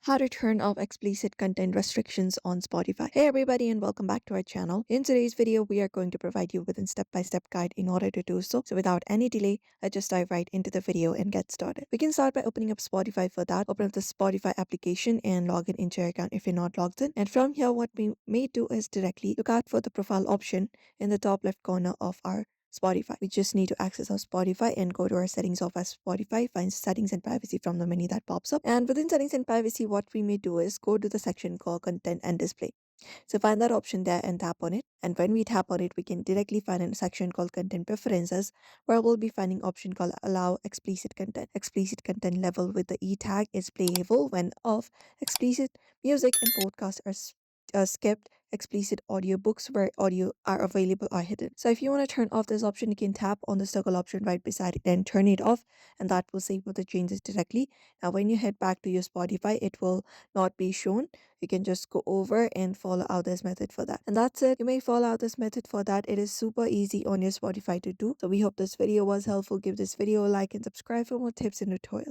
How to turn off explicit content restrictions on Spotify. Hey everybody and welcome back to our channel. In today's video, we are going to provide you with a step-by-step guide in order to do so. So without any delay, let's just dive right into the video and get started. We can start by opening up Spotify. For that, open up the Spotify application and log in into your account if you're not logged in. And from here, what we may do is directly look out for the profile option in the top left corner of our Spotify. We just need to access our Spotify and go to our settings of our Spotify, find settings and privacy from the menu that pops up. And within settings and privacy, what we may do is go to the section called content and display. So find that option there and tap on it. And when we tap on it, we can directly find a section called content preferences, where we'll be finding option called allow explicit content. Explicit content level with the E tag is playable when off. Explicit music and podcasts are skipped. Explicit audiobooks where audio are available are hidden. So if you want to turn off this option, you can tap on the circle option right beside it and turn it off, and that will save all the changes directly. Now when you head back to your Spotify, it will not be shown. You can just go over and follow out this method for that, and that's it. You may follow out this method for that. It is super easy on your Spotify to do. So we hope this video was helpful. Give this video a like and subscribe for more tips and tutorials.